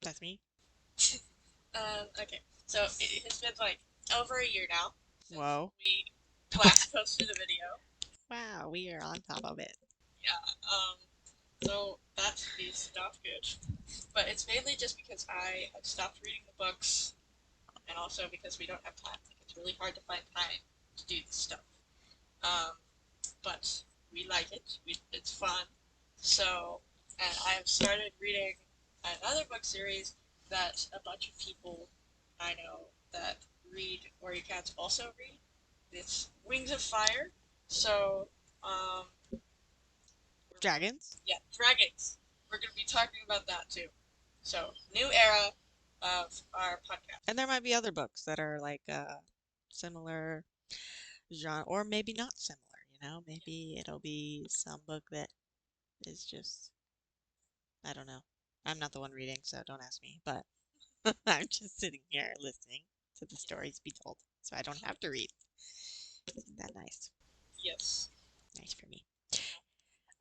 That's me. Okay. So it has been like over a year now since Whoa. we last posted a video. Wow, we are on top of it. Yeah. So that is not good. But it's mainly just because I had stopped reading the books, and also because we don't have time. Like, it's really hard to find time to do this stuff. Um, but we like it. It's fun. So, and I have started reading another book series that a bunch of people I know that read Warrior Cats also read. It's Wings of Fire. So, um, Dragons. yeah, dragons. We're going to be talking about that too. So, new era of our podcast. And there might be other books that are like similar genre, or maybe not similar, you know? Maybe it'll be some book that is just, I don't know. I'm not the one reading, so don't ask me, but I'm just sitting here listening to the stories be told, so I don't have to read. Isn't that nice? Yes. Nice for me.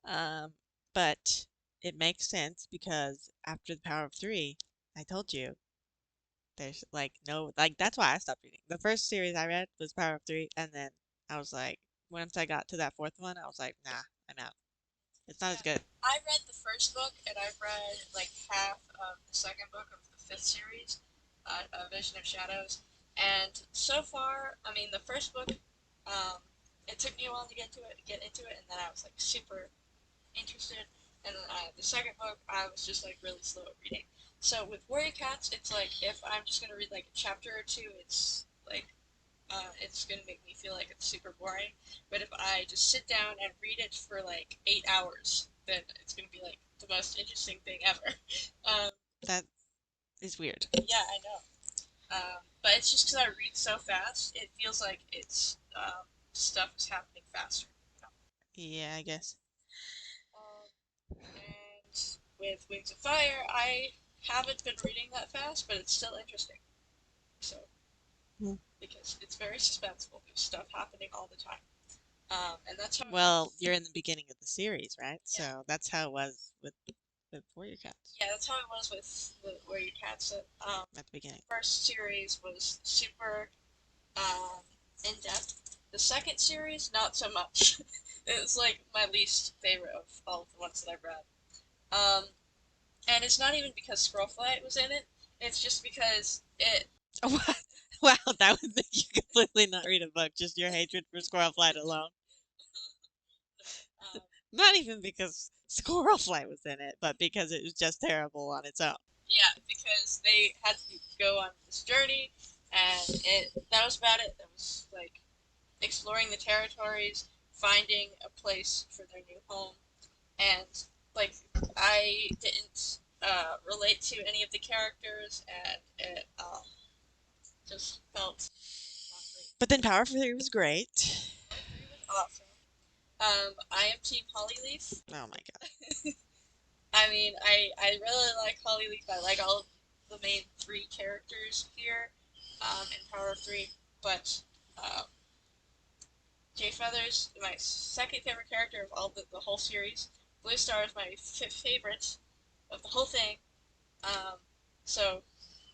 Um, but it makes sense because after the Power of Three, I told you there's like no like that's why I stopped reading. The first series I read was Power of Three, and then I was like, once I got to that fourth one, I was like, nah, I'm out. It's not as Yeah. good. I read the first book, and I've read like half of the second book of the fifth series, A Vision of Shadows. And so far, I mean, the first book, um, it took me a while to get into it, and then I was like super interested. And then the second book, I was just like really slow at reading. So with Warrior Cats, it's like if I'm just gonna read like a chapter or two, it's gonna make me feel like it's super boring. But if I just sit down and read it for like 8 hours, then it's gonna be like the most interesting thing ever. Um, That is weird. yeah, I know. But it's just because I read so fast, it feels like it's stuff is happening faster. You know? Yeah, I guess. And with Wings of Fire, I haven't been reading that fast, but it's still interesting. So Hmm. because it's very suspenseful, there's stuff happening all the time. And that's how it Well, was. you're in the beginning of the series, right? Yeah, So that's how it was with Warrior Cats yeah, that's how it was with the Warrior Cats. at the beginning. First series was super um, in depth. The second series, not so much. It was like my least favorite of all of the ones that I've read. Um, and it's not even because Squirrelflight was in it. It's just because it. What? Wow, that would make you completely not read a book. Just your hatred for Squirrel Flight alone. Um, Not even because Squirrel Flight was in it, but because it was just terrible on its own. yeah, because they had to go on this journey, and that was about it. That was like exploring the territories, finding a place for their new home, and like I didn't relate to any of the characters, and it just felt not great. But then Power 3 was great. Part three was awesome. I am Team Hollyleaf. Oh my god. I mean, I really like Hollyleaf. I like all of the main three characters here in Power 3, but um, Jay Feathers is my second favorite character of the whole series. Blue Star is my favorite of the whole thing. Um, so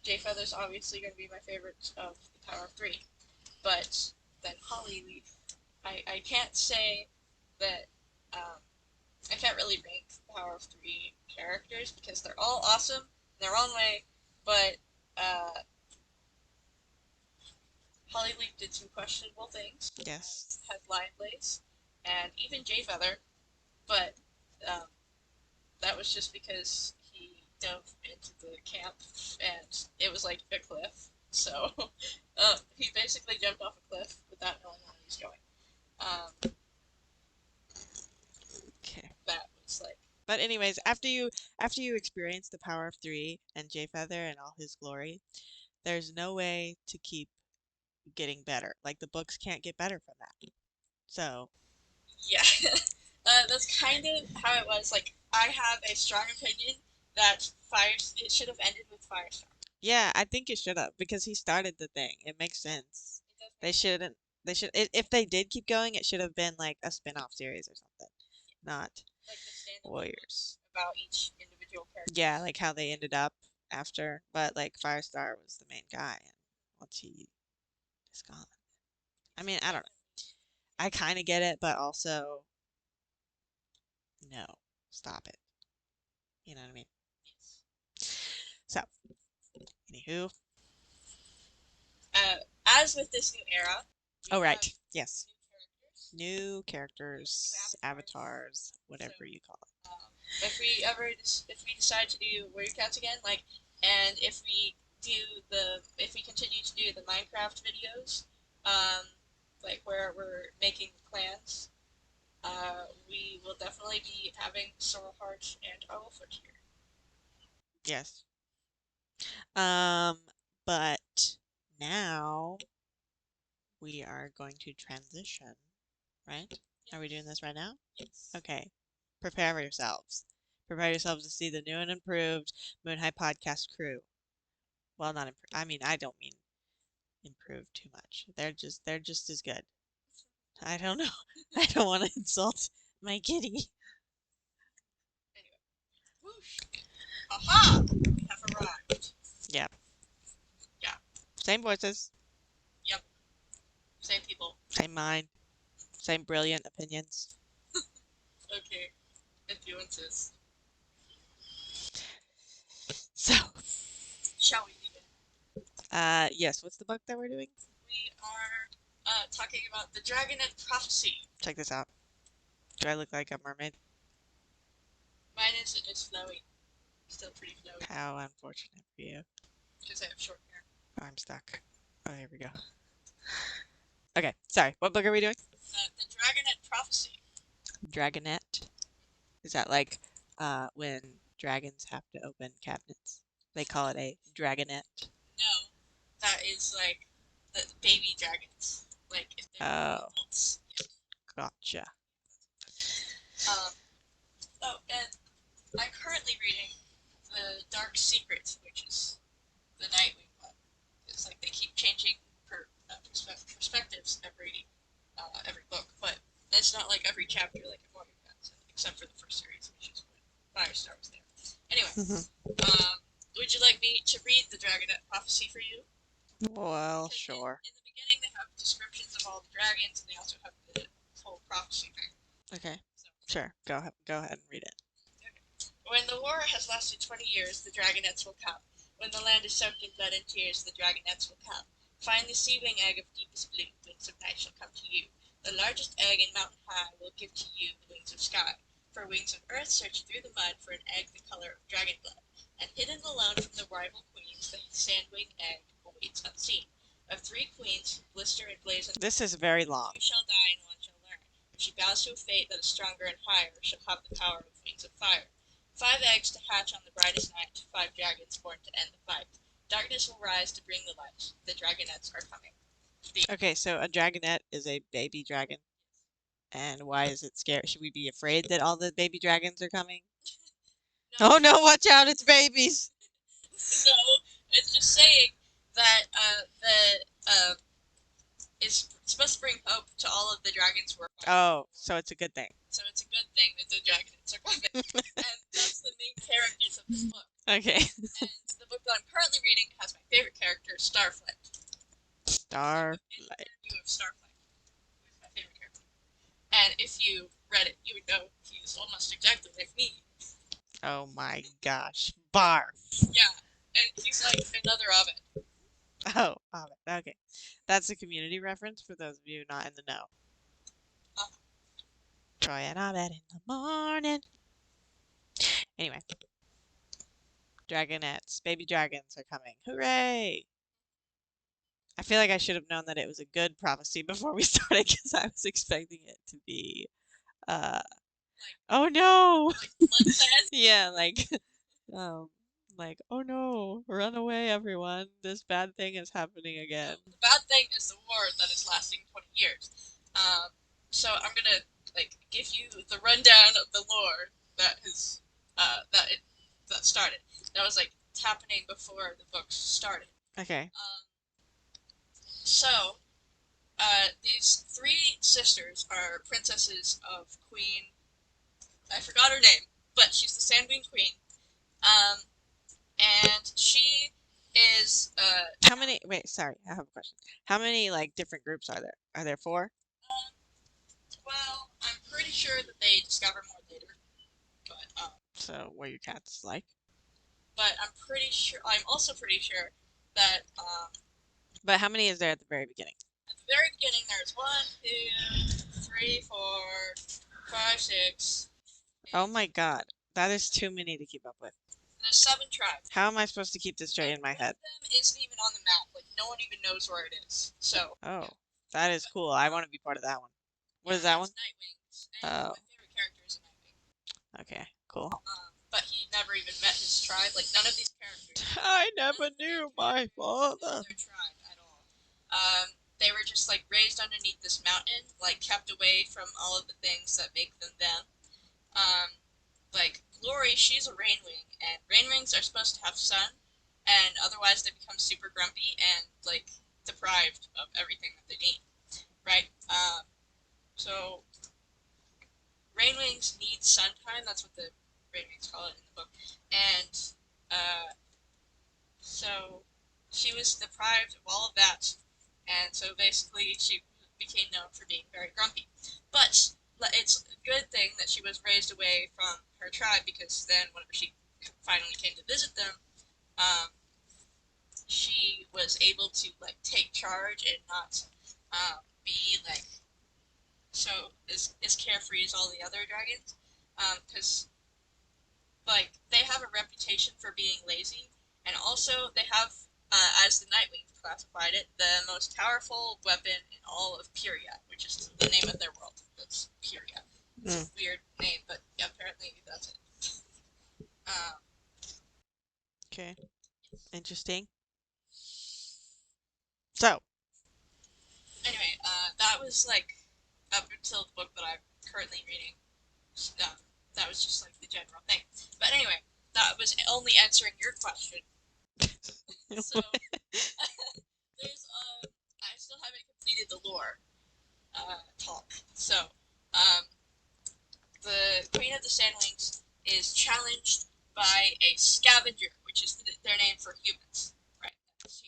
Jay Feathers obviously going to be my favorite of the Power of Three. But then Hollyleaf, I can't say that I can't really rank the Power of Three characters because they're all awesome in their own way. But uh, Hollyleaf did some questionable things, Yes. as has Lion Blaze, and even Jay Feather. But um, that was just because he dove into the camp and it was like a cliff. So he basically jumped off a cliff without knowing where he was going. Um, Okay. that was like, But anyways, after you experience the Power of 3 and Jay Feather and all his glory, there's no way to keep getting better. Like the books can't get better from that. So, yeah. That's kind of how it was. Like, I have a strong opinion that it should have ended with Firestar. yeah, I think it should have because he started the thing. It makes sense. It does They make sense. shouldn't. They should. If they did keep going, it should have been like a spin-off series or something, not Like the standalone books Warriors. about each individual character. Yeah, like how they ended up, after, but like Firestar was the main guy, and once he is gone, I mean, I don't know. I kind of get it, but also no, stop it. You know what I mean? So, anywho, Uh, as with this new era, we oh have right, yes, new characters, new avatars. avatars, So whatever you call it. if we decide to do warrior cats again, like, and if we continue to do the Minecraft videos, um, like where we're making clans, we will definitely be having Sorrelheart and Owlfoot here. Yes. Um, but now we are going to transition, right? Yes. Are we doing this right now? Yes. Okay. Prepare yourselves. Prepare yourselves to see the new and improved Moonhigh podcast crew. Well, not improved. I mean, I don't mean improved too much. They're just as good. I don't know. I don't want to insult my kitty. Anyway, whoosh! Aha! We have arrived. Yep. Yeah. Same voices. Yep. Same people. Same mind. Same brilliant opinions. Okay. If you insist. So, Shall we begin? yes. What's the book that we're doing? We are talking about the Dragonet Prophecy. Check this out. Do I look like a mermaid? Mine is flowy. Still pretty flowy. How unfortunate for you. Because I have short hair. Oh, I'm stuck. Oh, here we go. Okay, sorry. What book are we doing? The Dragonet Prophecy. Dragonet. Is that like when dragons have to open cabinets? They call it a dragonet. No, that is like the baby dragons. Like if they're Oh, adults. gotcha. Um, oh, and I'm currently reading The Dark Secret, which is the Nightwing one. It's like they keep changing perspectives every book, but it's not like every chapter like in Warrior Cats, except for the first series, which is when Firestar was there. Anyway, would you like me to read the Dragonet Prophecy for you? Well, Because sure. in the beginning they have descriptions of all the dragons, and they also have the whole prophecy thing. Okay. So, Sure. Go ahead and read it. when the war has lasted 20 years, the dragonets will come. When the land is soaked in blood and tears, the dragonets will come. Find the sea-wing egg of deepest blue, wings of night shall come to you. The largest egg in Mountain High will give to you the wings of sky. For wings of earth search through the mud for an egg the color of dragon blood. And hidden alone from the rival queens, the sandwing egg awaits unseen. Of 3 queens who blister and blaze in This is very long. 2 shall die and 1 shall learn. If she bows to a fate that is stronger and higher, shall have the power of wings of fire. 5 eggs to hatch on the brightest night, 5 dragons born to end the fight. Darkness will rise to bring the light. The dragonets are coming. Okay, so a dragonet is a baby dragon. And why is it scary? Should we be afraid that all the baby dragons are coming? No, Oh no, watch out, it's babies! no, it's just saying that is supposed to bring hope to all of the dragons who are fighting. Oh, so it's a good thing. So it's a good thing that the dragonets are coming. And that's the main characters of this book. Okay. And the book that I'm currently reading has my favorite character, Starflight. Starlight. You have Starflight, who's my favorite character. And if you read it, you would know he's almost exactly like me. Oh my gosh. Barf. Yeah, and he's like another Ovid. Oh, okay. That's a community reference for those of you not in the know. Troy and Abed in the morning. Anyway. Dragonets. Baby dragons are coming. Hooray! I feel like I should have known that it was a good prophecy before we started because I was expecting it to be, oh no! Yeah, um, oh no, run away, everyone. This bad thing is happening again. The bad thing is the war that is lasting 20 years. So I'm gonna give you the rundown of the lore that has that started. That was happening before the books started. Okay. So these 3 sisters are princesses of I forgot her name, but she's the Sandwing Queen. and she is How many? Wait, sorry, I have a question. How many like different groups are there? Are there four? um, well, I'm pretty sure that they discover more later, but So what are your cats like? I'm also pretty sure that But how many is there at the very beginning? at the very beginning there's one, two, three, four, five, six, Oh eight. my God, that is too many to keep up with. There's seven tribes. How am I supposed to keep this straight And in my one head? of them isn't even on the map. Like no one even knows where it is. So Oh, yeah. that is But cool. I want to be part of that one. What yeah, is that one? that's Nightwing's, and Oh, my favorite character is a Nightwing. okay, cool. But he never even met his tribe. Like none of these characters, I none never of the main knew my characters know father. their tribe at all. They were just like raised underneath this mountain, like kept away from all of the things that make them them. Um, like Glory, she's a Rainwing, and Rainwings are supposed to have sun, and otherwise they become super grumpy and like deprived of everything that they need, right? So Rainwings need sunshine. That's what the Rainwings call it in the book, and uh, so she was deprived of all of that, and so basically she became known for being very grumpy. But it's a good thing that she was raised away from her tribe because then, whenever she finally came to visit them, um, she was able to like take charge and not be like so as carefree as all the other dragons, because like they have a reputation for being lazy, and also they have, as the Nightwing classified it, the most powerful weapon in all of Pyria, which is the name of their world. That's Pyria. It's a Mm, weird name, but yeah, apparently that's it. Um, okay, interesting. So, anyway, that was like up until the book that I'm currently reading. Um, that was just like the general thing. But anyway, that was only answering your question. So there's I still haven't completed the lore talk. So um, the Queen of the Sandwings is challenged by a scavenger, which is their name for humans, right? Humans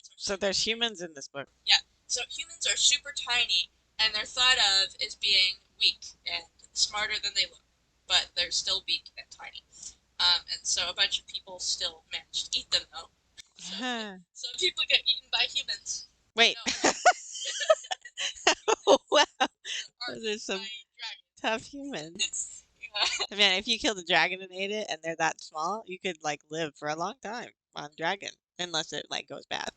are so super there's tiny. humans in this book. Yeah, so humans are super tiny, and they're thought of as being weak and smarter than they look, but they're still weak and tiny. And so a bunch of people still manage to eat them, though. So some people get eaten by humans. Wait, No, wow, humans are there's eaten by some tough humans. dragons. Yeah. Man, if you killed a dragon and ate it, and they're that small, you could like live for a long time on dragon, unless it like goes bad.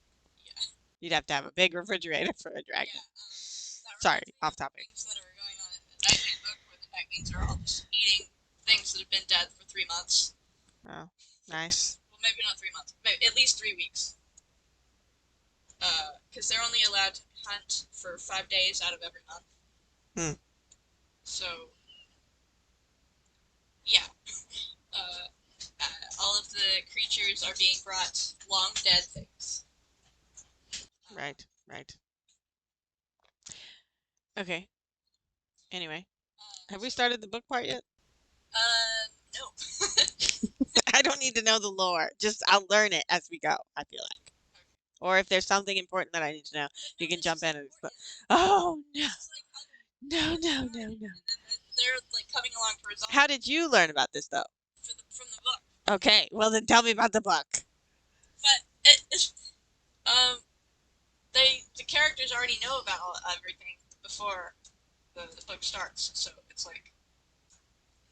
Yeah. You'd have to have a big refrigerator for a dragon. Yeah. That Sorry, reminds me off of the topic. things that are going on in the Nightwing book, where the Nightwings are all just eating things that have been dead for 3 months. Oh, nice. Well, maybe not 3 months, maybe at least 3 weeks. Because they're only allowed to hunt for 5 days out of every month. Hmm. So, yeah. Uh, all of the creatures are being brought long dead things. Right, right. Okay. Anyway, have we So, started the book part yet? no. I don't need to know the lore. Just I'll learn it as we go, I feel like. Or if there's something important that I need to know, But no, you can this jump is in and explain. important. Oh, no. This is like how the No, war no, no, started, no. and then they're like coming along to resolve How it did you learn about this, though? from the book. Okay, well, then tell me about the book. But um, the characters already know about everything before the book starts, so it's like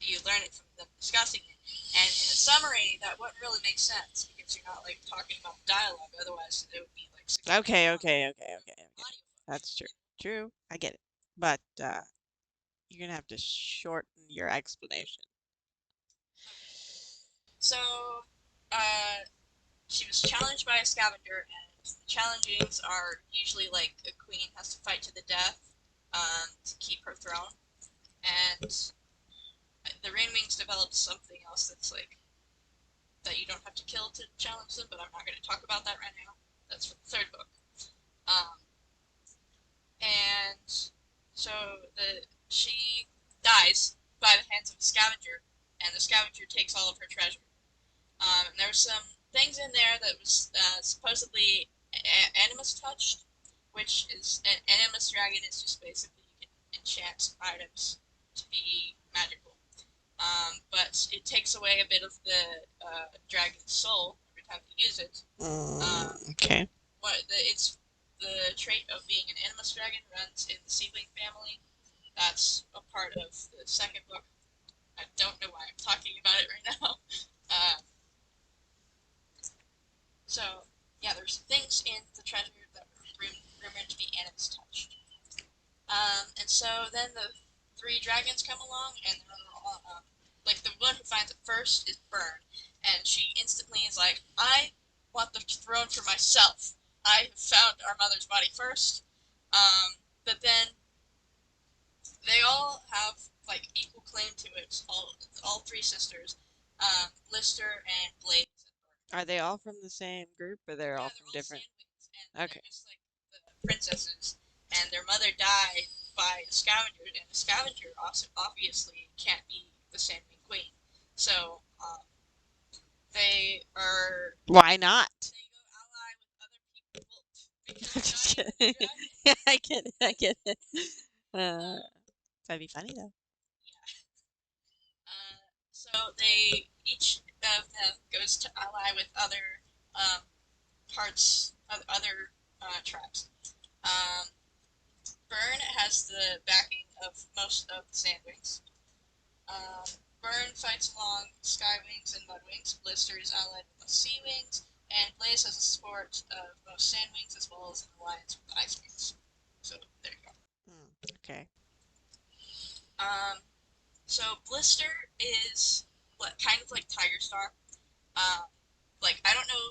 you learn it from them discussing it. And in a summary, that wouldn't really make sense because you're not like talking about dialogue. Otherwise, it would be like 6 pages Okay, long okay, okay, okay, okay. audiobook. That's true. True. I get it. But you're going to have to shorten your explanation. So, uh, she was challenged by a scavenger, and the challengings are usually like a queen has to fight to the death to keep her throne. And the Rainwings developed something else that's like that you don't have to kill to challenge them, but I'm not going to talk about that right now. That's for the third book. Um, and so she dies by the hands of a scavenger, and the scavenger takes all of her treasure. And there's some things in there that was supposedly animus touched, which is an animus dragon is just basically you can enchant items to be magical. But it takes away a bit of the dragon's soul every time you use it. Okay. It's the trait of being an animus dragon runs in the seedling family. That's a part of the second book. I don't know why I'm talking about it right now. Uh, so yeah, there's things in the treasure that were rumored to be animus touched. And so then the three dragons come along, and they're all, like the one who finds it first is Burn, and she instantly is like, "I want the throne for myself. I have found our mother's body first." But then they all have like equal claim to it. All three sisters, Lister and Blaze. Are they all from the same group, or they're Yeah, all they're from all different? sandwings, and Okay. they're just like the princesses. And their mother died by a scavenger, and the scavenger also obviously can't be the Sandwing Queen. So they are Why not? they go ally with other people because I'm they're not just even kidding. dragons. Yeah, I get it. I get it. Um, That'd be funny though. yeah. So they each of them goes to ally with other um, parts of other tribes. Um, Burn has the backing of most of the Sandwings. Um, Burn fights along Skywings and Mudwings. Blister is allied with the Sea Wings, and Blaze has the support of most Sandwings as well as an alliance with the Ice Wings. So there you go. Okay. Um, so Blister is what kind of like Tiger Star. Um, like I don't know,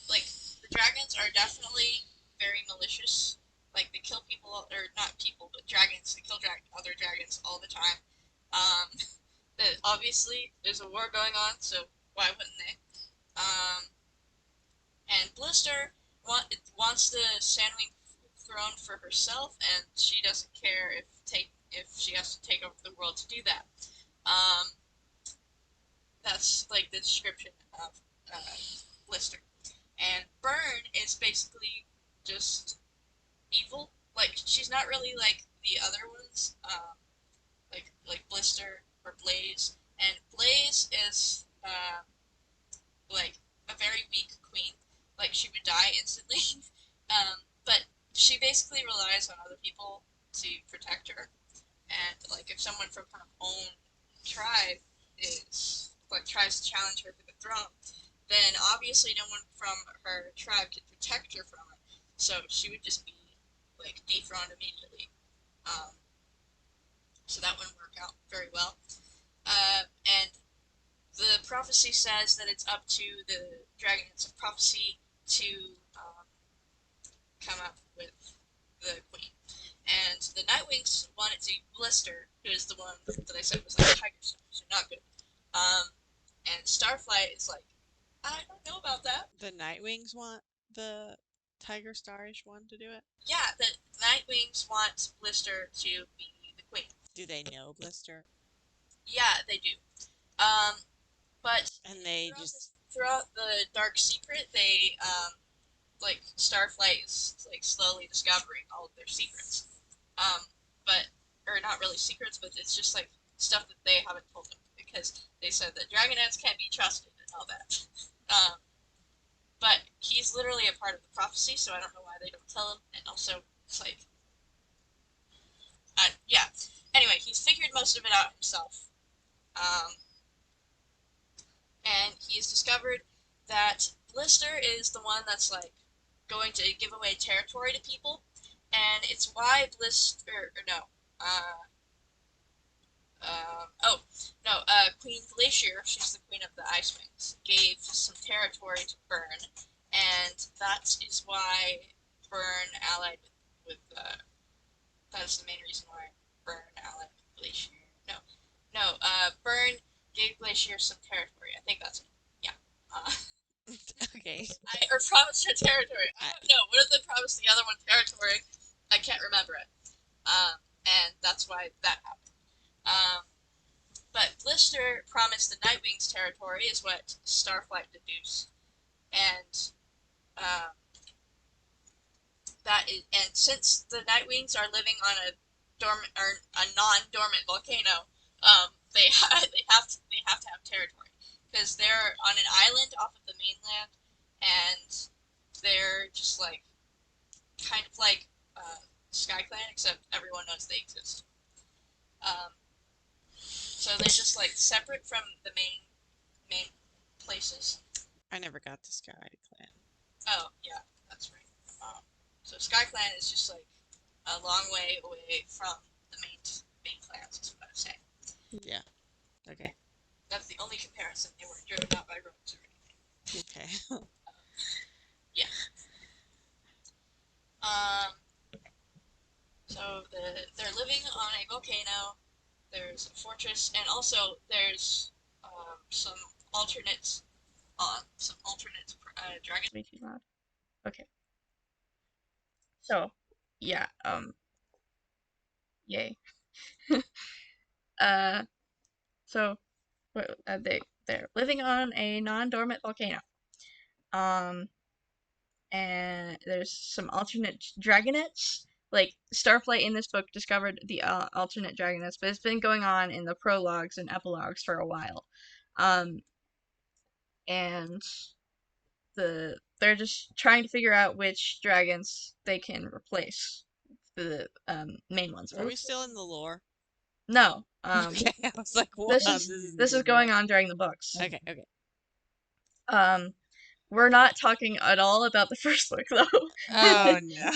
like the dragons are definitely very malicious. Like they kill people, or not people, but dragons. They kill other dragons all the time. Um, that obviously there's a war going on, so why wouldn't they? Um, and Blister wants the Sandwing throne for herself, and she doesn't care if she has to take over the world to do that. Um, that's like the description of Blister. And Burn is basically just evil. Like she's not really like the other ones, like Blister or Blaze. And Blaze is like a very weak queen. Like she would die instantly. But she basically relies on other people to protect her. And like if someone from her own tribe is like tries to challenge her for the throne, then obviously no one from her tribe could protect her from it. So she would just be like dethroned immediately. Um, so that wouldn't work out very well. And the prophecy says that it's up to the Dragonets of Prophecy to come up with the queen. And the Nightwings wanted to Blister, who is the one that I said was like Tiger Star, so not good. Um, and Starflight is like, I don't know about that. The Nightwings want the Tiger Starish one to do it? Yeah, the Nightwings want Blister to be the queen. Do they know Blister? Yeah, they do. Um, but And they just. throughout the Dark Secret, they like Starflight is like slowly discovering all of their secrets. Um, but or not really secrets, but it's just like stuff that they haven't told them because they said that Dragonets can't be trusted and all that. Um, but he's literally a part of the prophecy, so I don't know why they don't tell him. And also, it's like, yeah. Anyway, he's figured most of it out himself. Um, and he's discovered that Blister is the one that's like going to give away territory to people, and it's why Blister, or no, oh no, Queen Glacier, she's the queen of the Ice Wings, gave some territory to Burn, and that is why Burn allied with that's the main reason why Burn allied with Glacier. No, no, Burn gave Glacier some territory. I think that's it. Yeah. Uh, Okay. or promised her territory. I I, don't know. What if they promised the other one territory? I can't remember it. And that's why that happened. Um, but Blister promised the Nightwings territory, is what Starflight deduced. and um, and since the Nightwings are living on a dormant or a non-dormant volcano, they have to have territory because they're on an island off of the mainland, and they're just like kind of like SkyClan, except everyone knows they exist. Um, so they're just like separate from the main places. I never got the Sky Clan. Oh yeah, that's right. So SkyClan is just like a long way away from the main clans. Is what I'm saying. Yeah. Okay. That's the only comparison. They weren't driven out by roads or anything. Okay. Yeah. Um. So they're living on a volcano. There's a fortress, and also there's some alternate dragon. Way too loud. Okay. So, yeah. Yay. uh. So, they're living on a non-dormant volcano. Um. And there's some alternate dragonets. Like Starflight in this book discovered the alternate dragonets, but it's been going on in the prologues and epilogues for a while. And they're just trying to figure out which dragons they can replace the main ones. Are we still in the lore? No. Okay, I was like, what? This is going on during the books. Okay, okay. We're not talking at all about the first book though. Oh no.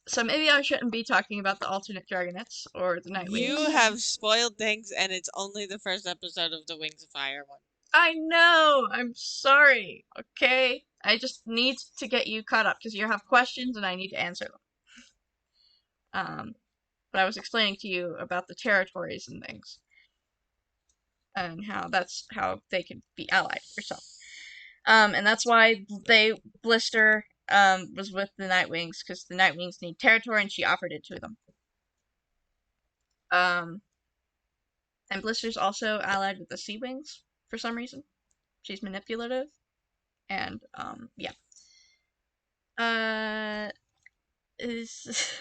So maybe I shouldn't be talking about the alternate dragonets or the Nightwings. You have spoiled things, and it's only the first episode of the Wings of Fire one. I know. I'm sorry. Okay. I just need to get you caught up because you have questions and I need to answer them. But I was explaining to you about the territories and things, and that's how they can be allied or something. And that's why Blister was with the Nightwings because the Nightwings need territory, and she offered it to them. And Blister's also allied with the Sea Wings for some reason. She's manipulative, and yeah. Is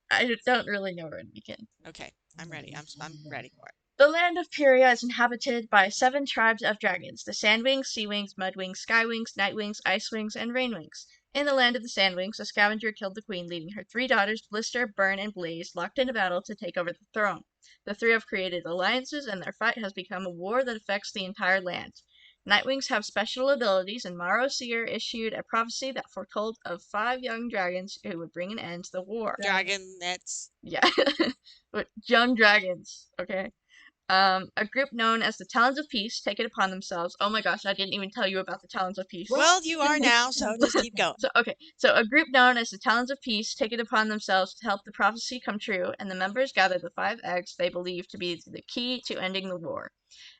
I don't really know where to begin. Okay, I'm ready. I'm ready for it. The land of Pyria is inhabited by 7 tribes of dragons: the Sandwings, Seawings, Mudwings, Skywings, Nightwings, Icewings, and Rainwings. In the land of the Sandwings, a scavenger killed the queen, leaving her 3 daughters, Blister, Burn, and Blaze, locked in a battle to take over the throne. The 3 have created alliances, and their fight has become a war that affects the entire land. Nightwings have special abilities, and Maro Seer issued a prophecy that foretold of 5 young dragons who would bring an end to the war. Dragonets. Yeah. Young dragons, okay? A group known as the Talons of Peace take it upon themselves. Oh my gosh, I didn't even tell you about the Talons of Peace. Well, you are now, so just keep going. So a group known as the Talons of Peace take it upon themselves to help the prophecy come true, and the members gather the 5 eggs they believe to be the key to ending the war.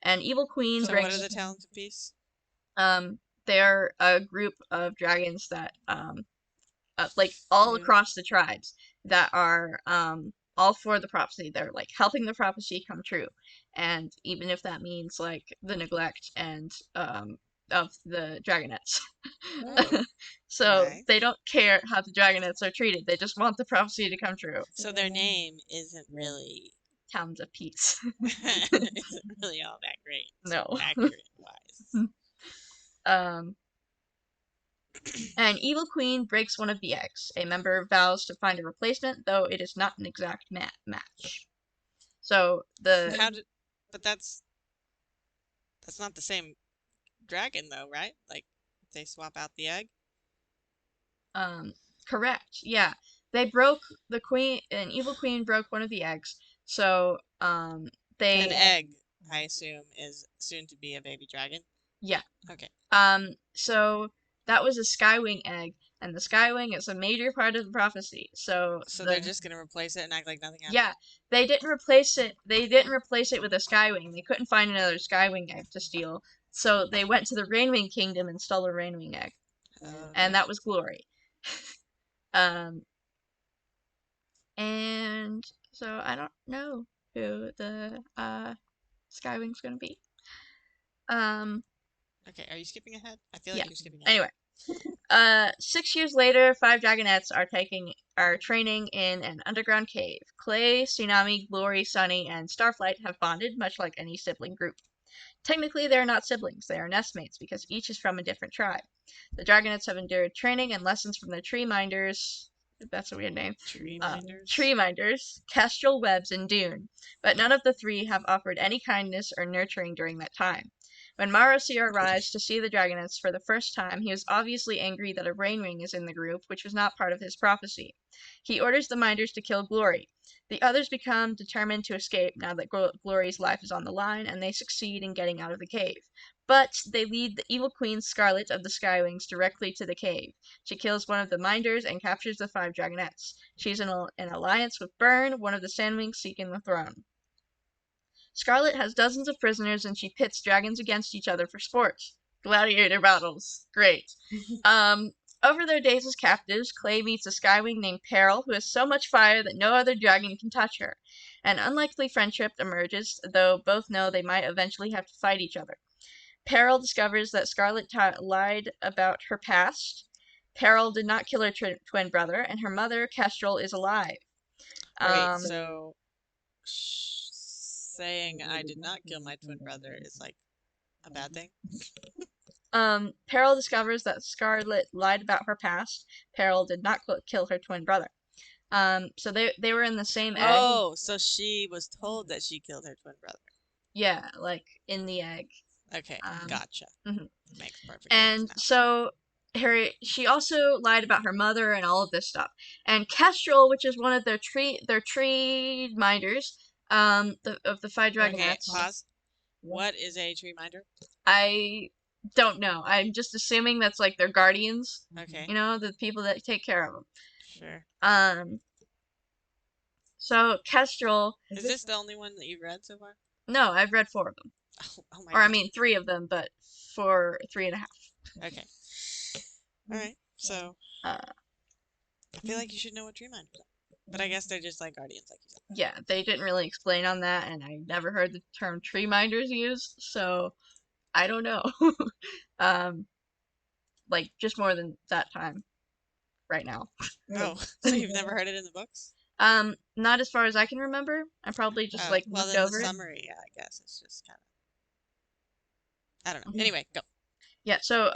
An evil queen So what are the Talons of Peace? They're a group of dragons that like all across the tribes that are all for the prophecy. They're like helping the prophecy come true, and even if that means like the neglect and of the dragonets. Oh. So Right. they don't care how the dragonets are treated. They just want the prophecy to come true. So their name isn't really Towns of Peace. isn't really all that great. No. Accurate wise. An evil queen breaks one of the eggs. A member vows to find a replacement, though it is not an exact match. So but that's not the same dragon though, right? Like they swap out the egg? Correct. Yeah. They broke the queen, an evil queen broke one of the eggs. So, An egg, I assume, is soon to be a baby dragon? Yeah. Okay. So that was a Skywing egg, and the Skywing is a major part of the prophecy. So they're just gonna replace it and act like nothing happened? Yeah. They didn't replace it with a Skywing. They couldn't find another Skywing egg to steal. So they went to the Rainwing Kingdom and stole a Rainwing egg. Okay. And that was Glory. And so I don't know who the Skywing's gonna be. Okay, are you skipping ahead? I feel Yeah. like you're skipping ahead. Anyway, 6 years later, 5 Dragonets are training in an underground cave. Clay, Tsunami, Glory, Sunny, and Starflight have bonded, much like any sibling group. Technically, they are not siblings, they are nestmates because each is from a different tribe. The Dragonets have endured training and lessons from their tree minders. That's a weird name. Tree Uh, minders. tree minders, Kestrel, Webbs, and Dune, but none of the three have offered any kindness or nurturing during that time. When Marosir arrives to see the Dragonets for the first time, he is obviously angry that a Rain Ring is in the group, which was not part of his prophecy. He orders the minders to kill Glory. The others become determined to escape now that Glory's life is on the line, and they succeed in getting out of the cave. But they lead the evil queen Scarlet of the Skywings directly to the cave. She kills one of the minders and captures the 5 Dragonets. She's in an alliance with Burn, one of the Sandwings seeking the throne. Scarlet has dozens of prisoners and she pits dragons against each other for sport. Gladiator battles. Great. Um, Over their days as captives, Clay meets a Skywing named Peril who has so much fire that no other dragon can touch her. An unlikely friendship emerges, though both know they might eventually have to fight each other. Peril discovers that Scarlet lied about her past. Peril did not kill her twin brother, and her mother, Kestrel, is alive. Wait, Um, so saying I did not kill my twin brother is like a bad thing? Peril discovers that Scarlet lied about her past. Peril did not kill her twin brother. So they were in the same egg. Oh, so she was told that she killed her twin brother. Yeah, like in the egg. Okay, Um, gotcha. mhm. Makes perfect sense And now. so she also lied about her mother and all of this stuff. And Kestrel, which is one of their tree minders, of the 5 Dragonets. Pause. What is a tree minder? I don't know. I'm just assuming that's like their guardians. Okay, You know, the people that take care of them. sure. Um, so Kestrel. Is this the only one that you've read so far? No, I've read 4 of them, Oh my or I god. mean 3 of them, but for 3.5. Okay. All right. So Uh, I feel like you should know what tree minders are, but I guess they're just like guardians, like you said. yeah, they didn't really explain on that, and I never heard the term tree minders used, so I don't know. um, like just more than that time right now. Oh, so you've never heard it in the books? Not as far as I can remember. I probably just Oh, like well looked then the over it. summary, yeah, I guess it's just kind of I don't know. Mhm. Anyway, go. Yeah, so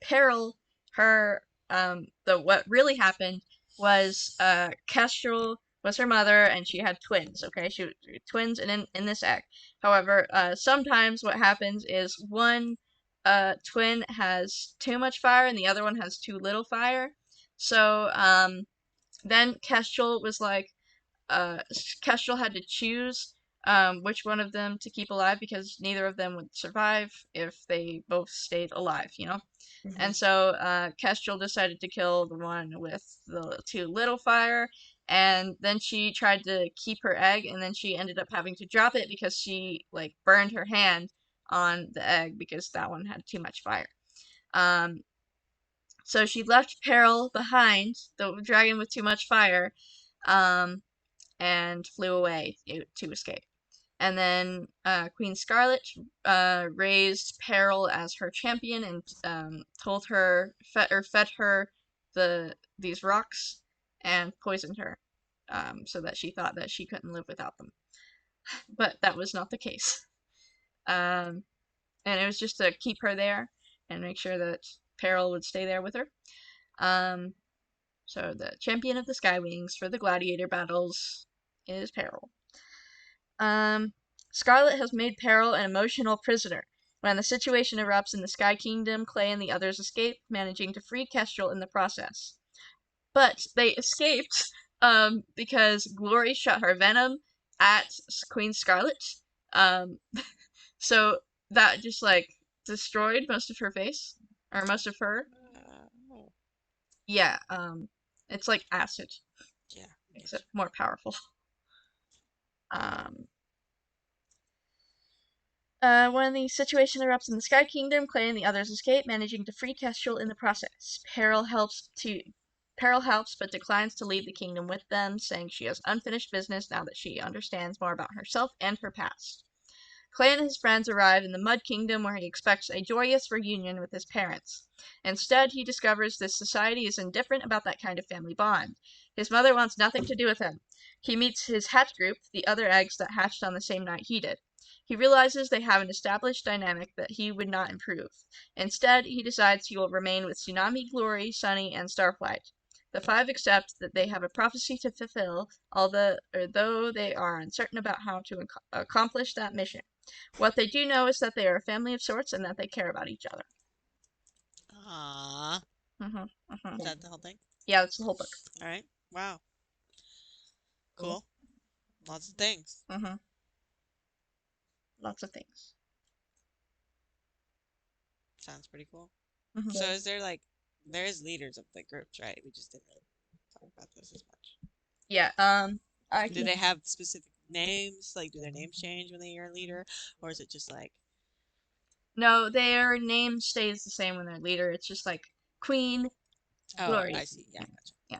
Peril, her the what really happened was Kestrel was her mother and she had twins, okay? She twins in this egg. However, sometimes what happens is one twin has too much fire and the other one has too little fire. So then Kestrel was like Kestrel had to choose which one of them to keep alive because neither of them would survive if they both stayed alive, you know? And so Kestrel decided to kill the one with the too little fire, and then she tried to keep her egg, and then she ended up having to drop it because she like burned her hand on the egg because that one had too much fire. Um, so she left Peril behind, the dragon with too much fire, um, and flew away to escape. And then Queen Scarlet raised Peril as her champion and told her fed her these rocks and poisoned her, so that she thought that she couldn't live without them. But that was not the case. Um, and it was just to keep her there and make sure that Peril would stay there with her. Um, so the champion of the Skywings for the gladiator battles is Peril. Um, Scarlet has made Peril an emotional prisoner. When the situation erupts in the Sky Kingdom, Clay and the others escape, managing to free Kestrel in the process. But they escaped because Glory shot her venom at Queen Scarlet. Um, so that just like destroyed most of her face, or most of her. Oh, Yeah, it's like acid, yeah, I get except more powerful. Um, when the situation erupts in the Sky Kingdom, Clay and the others escape, managing to free Kestrel in the process. Peril helps, but declines to leave the kingdom with them, saying she has unfinished business now that she understands more about herself and her past. Clay and his friends arrive in the Mud Kingdom where he expects a joyous reunion with his parents. Instead, he discovers this society is indifferent about that kind of family bond. His mother wants nothing to do with him. He meets his hatch group, the other eggs that hatched on the same night he did. He realizes they have an established dynamic that he would not improve. Instead, he decides he will remain with Tsunami, Glory, Sunny, and Starflight. The five accept that they have a prophecy to fulfill, although they are uncertain about how to accomplish that mission. What they do know is that they are a family of sorts and that they care about each other. Aww. Is that the whole thing? Yeah, that's the whole book. All right. Wow. Cool. Lots of things. Lots of things. Sounds pretty cool. So is there there is leaders of the groups, right? We just didn't really talk about this as much. Yeah. Do they have specific names? Like, do their names change when they are a leader, or is it just like? No, their name stays the same when they're leader. It's just like Queen, Glory. I see. Yeah, gotcha. Yeah.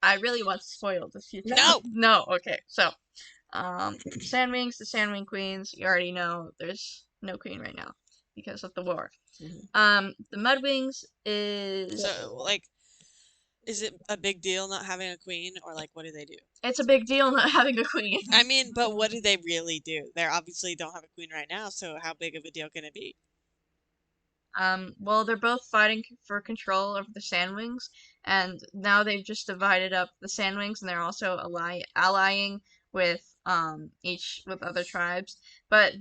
I really want to spoil this future. No. No. Okay. So, Sandwings, the Sandwing Queens. You already know there's no queen right now because of the war. The Mudwings is. So, like, is it a big deal not having a queen, or like, what do they do? It's a big deal not having a queen. I mean, but what do they really do? They obviously don't have a queen right now, so how big of a deal can it be? Well, they're both fighting for control over the Sandwings, and now they've just divided up the Sandwings, and they're also allying with each with other tribes. But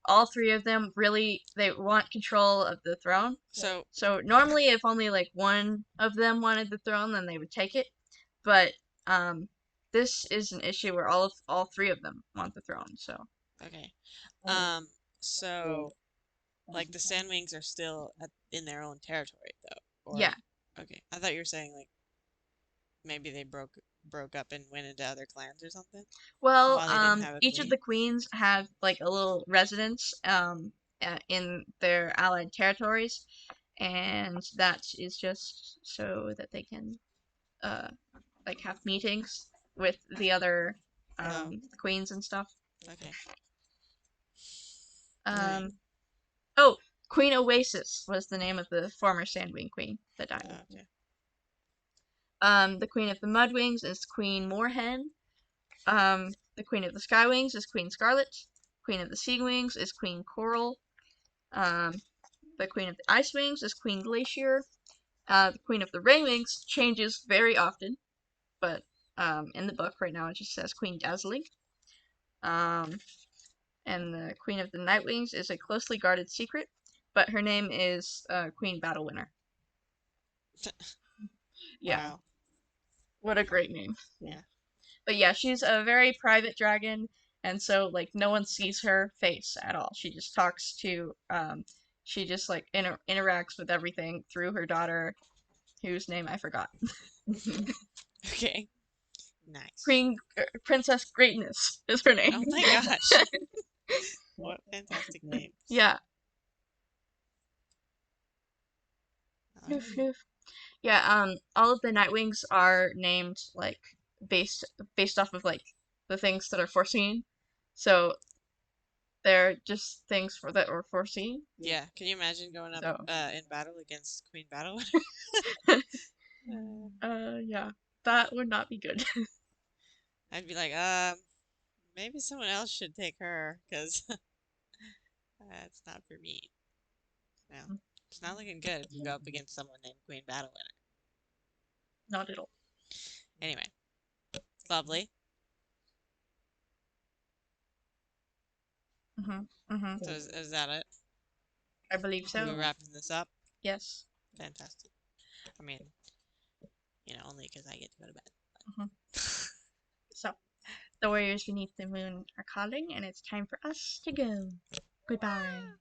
all three of them they want control of the throne. So normally, if only like one of them wanted the throne, then they would take it. But this is an issue where all three of them want the throne. So okay, so. Like the Sandwings are still in their own territory, though. Or, yeah. Okay, I thought you were saying like maybe they broke up and went into other clans or something. Well, While they didn't have a each of queen? the queens have like a little residence in their allied territories, and that is just so that they can like have meetings with the other queens and stuff. Okay. Right. Oh, Queen Oasis was the name of the former Sandwing queen that died. Okay. The queen of the Mudwings is Queen Moorhen. The Queen of the Skywings is Queen Scarlet. Queen of the Sea Wings is Queen Coral. The Queen of the Ice Wings is Queen Glacier. The Queen of the Rain Wings changes very often, but in the book right now it just says Queen Dazzling. And the Queen of the Night Wings is a closely guarded secret, but her name is Queen Battle Winner. Yeah. Wow. What a great name. Yeah. But yeah, she's a very private dragon, and so like no one sees her face at all. She just talks to she just like interacts with everything through her daughter, whose name I forgot. Okay. Nice. Princess Greatness is her name. Oh my gosh. What fantastic names. Yeah. Noof, noof. Yeah, all of the Nightwings are named like based off of like the things that are foreseen. So they're just things that were foreseen. Yeah. Can you imagine going up in battle against Queen Battle? Yeah. That would not be good. I'd be like, maybe someone else should take her, because that's not for me. No. It's not looking good if you go up against someone named Queen Battle Winner. Not at all. Anyway. Lovely. So is that it? I believe so. We're wrapping this up? Yes. Fantastic. I mean, only because I get to go to bed. So, the warriors beneath the moon are calling, and it's time for us to go. Goodbye.